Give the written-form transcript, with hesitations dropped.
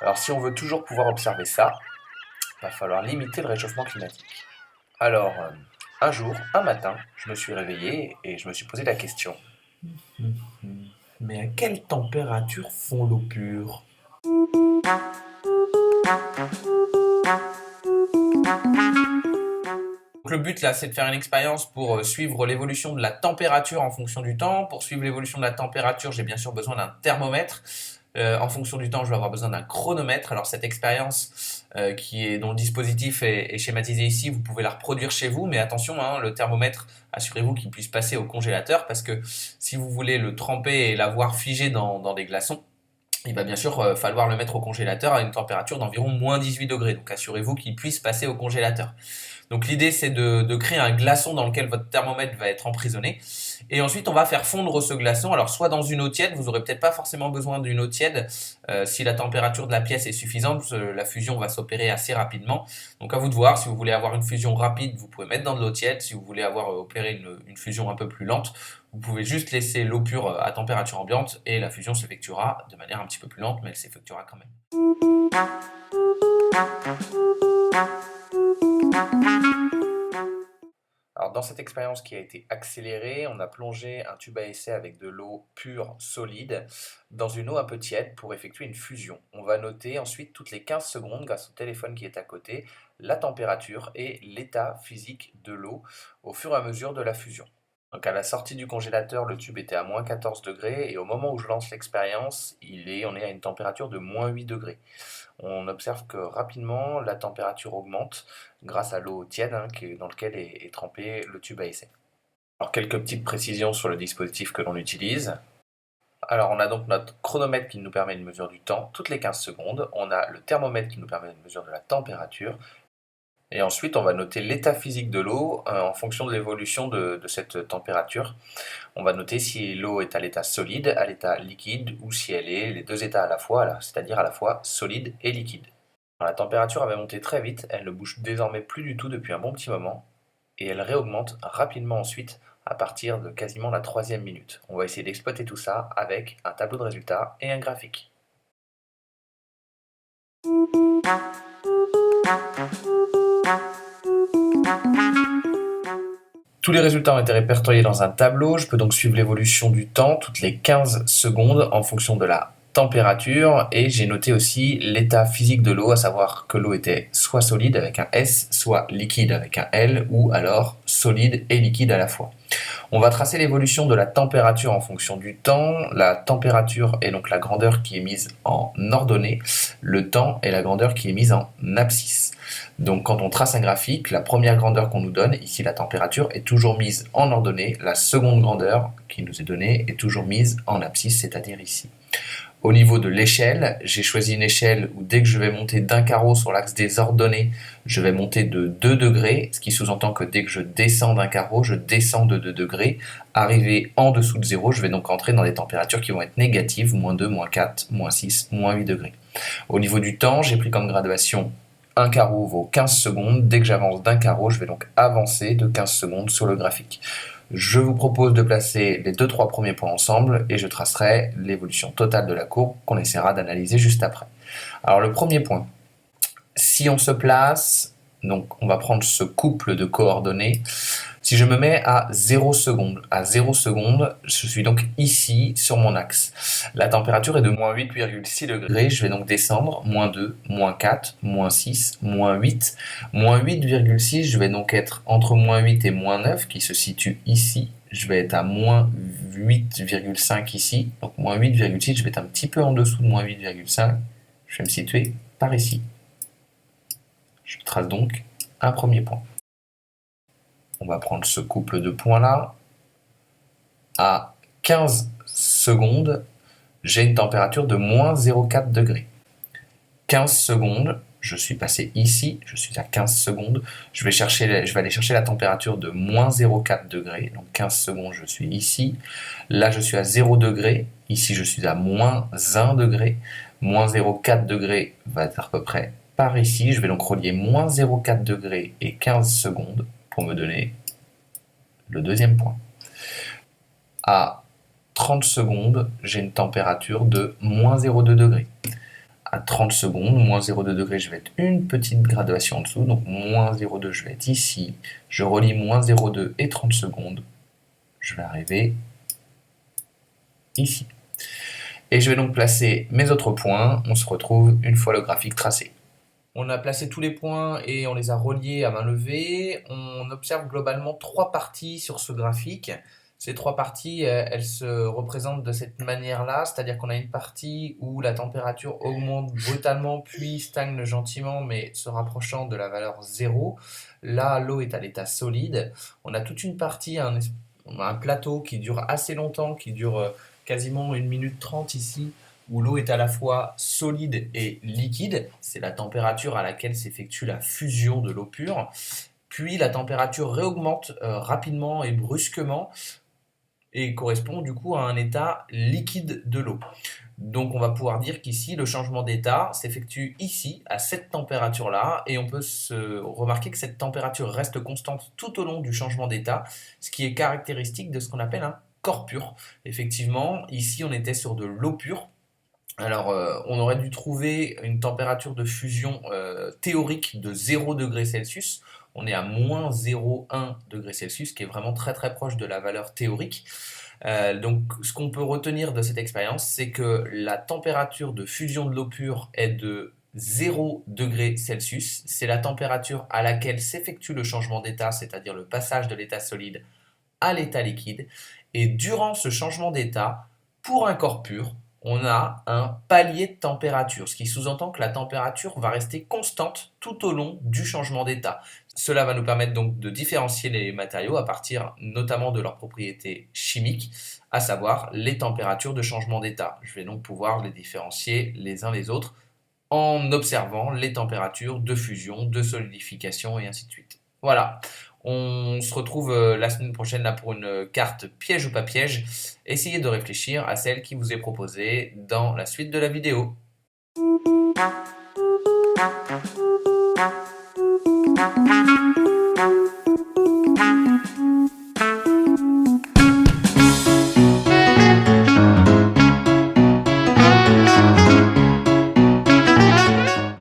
Alors si on veut toujours pouvoir observer ça, il va falloir limiter le réchauffement climatique. Alors, un jour, un matin, je me suis réveillé et je me suis posé la question. Mais à quelle température fond l'eau pure? Donc le but là, c'est de faire une expérience pour suivre l'évolution de la température en fonction du temps. Pour suivre l'évolution de la température, j'ai bien sûr besoin d'un thermomètre. En fonction du temps, je vais avoir besoin d'un chronomètre. Alors cette expérience dont le dispositif est schématisé ici, vous pouvez la reproduire chez vous, mais attention, hein, le thermomètre, assurez-vous qu'il puisse passer au congélateur, parce que si vous voulez le tremper et l'avoir figé dans des glaçons, il va bien sûr falloir le mettre au congélateur à une température d'environ moins 18 degrés. Donc assurez-vous qu'il puisse passer au congélateur. Donc l'idée c'est de créer un glaçon dans lequel votre thermomètre va être emprisonné. Et ensuite on va faire fondre ce glaçon. Alors soit dans une eau tiède, vous n'aurez peut-être pas forcément besoin d'une eau tiède. Si la température de la pièce est suffisante, la fusion va s'opérer assez rapidement. Donc à vous de voir, si vous voulez avoir une fusion rapide, vous pouvez mettre dans de l'eau tiède. Si vous voulez avoir opéré une fusion un peu plus lente, vous pouvez juste laisser l'eau pure à température ambiante et la fusion s'effectuera de manière un petit peu plus lente, mais elle s'effectuera quand même. Alors dans cette expérience qui a été accélérée, on a plongé un tube à essai avec de l'eau pure solide dans une eau un peu tiède pour effectuer une fusion. On va noter ensuite toutes les 15 secondes, grâce au téléphone qui est à côté, la température et l'état physique de l'eau au fur et à mesure de la fusion. Donc à la sortie du congélateur, le tube était à moins 14 degrés et au moment où je lance l'expérience, on est à une température de moins 8 degrés. On observe que rapidement la température augmente grâce à l'eau tiède dans laquelle est trempé le tube à essai. Alors quelques petites précisions sur le dispositif que l'on utilise. Alors on a donc notre chronomètre qui nous permet une mesure du temps toutes les 15 secondes. On a le thermomètre qui nous permet une mesure de la température. Et ensuite, on va noter l'état physique de l'eau en fonction de l'évolution de cette température. On va noter si l'eau est à l'état solide, à l'état liquide, ou si elle est les deux états à la fois, c'est-à-dire à la fois solide et liquide. Alors, la température avait monté très vite, elle ne bouge désormais plus du tout depuis un bon petit moment, et elle réaugmente rapidement ensuite à partir de quasiment la 3e minute. On va essayer d'exploiter tout ça avec un tableau de résultats et un graphique. Tous les résultats ont été répertoriés dans un tableau. Je peux donc suivre l'évolution du temps toutes les 15 secondes en fonction de la température, et j'ai noté aussi l'état physique de l'eau, à savoir que l'eau était soit solide avec un S, soit liquide avec un L, ou alors solide et liquide à la fois. On va tracer l'évolution de la température en fonction du temps. La température est donc la grandeur qui est mise en ordonnée, le temps est la grandeur qui est mise en abscisse. Donc quand on trace un graphique, la première grandeur qu'on nous donne, ici la température, est toujours mise en ordonnée, la seconde grandeur qui nous est donnée est toujours mise en abscisse, c'est-à-dire ici. Au niveau de l'échelle, j'ai choisi une échelle où dès que je vais monter d'un carreau sur l'axe des ordonnées, je vais monter de 2 degrés, ce qui sous-entend que dès que je descends d'un carreau, je descends de 2 degrés. Arrivé en dessous de 0, je vais donc entrer dans des températures qui vont être négatives, moins 2, moins 4, moins 6, moins 8 degrés. Au niveau du temps, j'ai pris comme graduation un carreau vaut 15 secondes. Dès que j'avance d'un carreau, je vais donc avancer de 15 secondes sur le graphique. Je vous propose de placer les 2-3 premiers points ensemble et je tracerai l'évolution totale de la courbe qu'on essaiera d'analyser juste après. Alors le premier point, si on se place, donc on va prendre ce couple de coordonnées. Si je me mets à 0 secondes, je suis donc ici sur mon axe. La température est de moins 8,6 degrés, je vais donc descendre, moins 2, moins 4, moins 6, moins 8. Moins 8,6, je vais donc être entre moins 8 et moins 9, qui se situe ici. Je vais être à moins 8,5 ici, donc moins 8,6, je vais être un petit peu en dessous de moins 8,5. Je vais me situer par ici. Je trace donc un premier point. On va prendre ce couple de points là. À 15 secondes, j'ai une température de moins 0,4 degrés. 15 secondes, je suis passé ici, je suis à 15 secondes. Je vais aller chercher la température de moins 0,4 degrés. Donc 15 secondes, je suis ici. Là, je suis à 0 degré. Ici, je suis à moins 1 degré. Moins 0,4 degrés va être à peu près par ici. Je vais donc relier moins 0,4 degrés et 15 secondes pour me donner le deuxième point. à 30 secondes, j'ai une température de moins 0,2 degrés. À 30 secondes, moins 0,2 degrés, je vais être une petite graduation en dessous, donc moins 0,2, je vais être ici. Je relie moins 0,2 et 30 secondes, je vais arriver ici. Et je vais donc placer mes autres points, on se retrouve une fois le graphique tracé. On a placé tous les points et on les a reliés à main levée. On observe globalement 3 parties sur ce graphique. Ces 3 parties, elles se représentent de cette manière-là, c'est-à-dire qu'on a une partie où la température augmente brutalement, puis stagne gentiment, mais se rapprochant de la valeur 0. Là, l'eau est à l'état solide. On a toute une partie, on a un plateau qui dure assez longtemps, qui dure quasiment 1 minute 30 ici, où l'eau est à la fois solide et liquide, c'est la température à laquelle s'effectue la fusion de l'eau pure, puis la température réaugmente rapidement et brusquement et correspond du coup à un état liquide de l'eau. Donc on va pouvoir dire qu'ici le changement d'état s'effectue ici à cette température-là et on peut se remarquer que cette température reste constante tout au long du changement d'état, ce qui est caractéristique de ce qu'on appelle un corps pur. Effectivement, ici on était sur de l'eau pure. Alors, on aurait dû trouver une température de fusion théorique de 0 degré Celsius. On est à moins 0,1 degré Celsius, qui est vraiment très très proche de la valeur théorique. Donc, ce qu'on peut retenir de cette expérience, c'est que la température de fusion de l'eau pure est de 0 degré Celsius. C'est la température à laquelle s'effectue le changement d'état, c'est-à-dire le passage de l'état solide à l'état liquide. Et durant ce changement d'état, pour un corps pur, on a un palier de température, ce qui sous-entend que la température va rester constante tout au long du changement d'état. Cela va nous permettre donc de différencier les matériaux à partir notamment de leurs propriétés chimiques, à savoir les températures de changement d'état. Je vais donc pouvoir les différencier les uns les autres en observant les températures de fusion, de solidification et ainsi de suite. Voilà, on se retrouve la semaine prochaine là pour une carte piège ou pas piège. Essayez de réfléchir à celle qui vous est proposée dans la suite de la vidéo.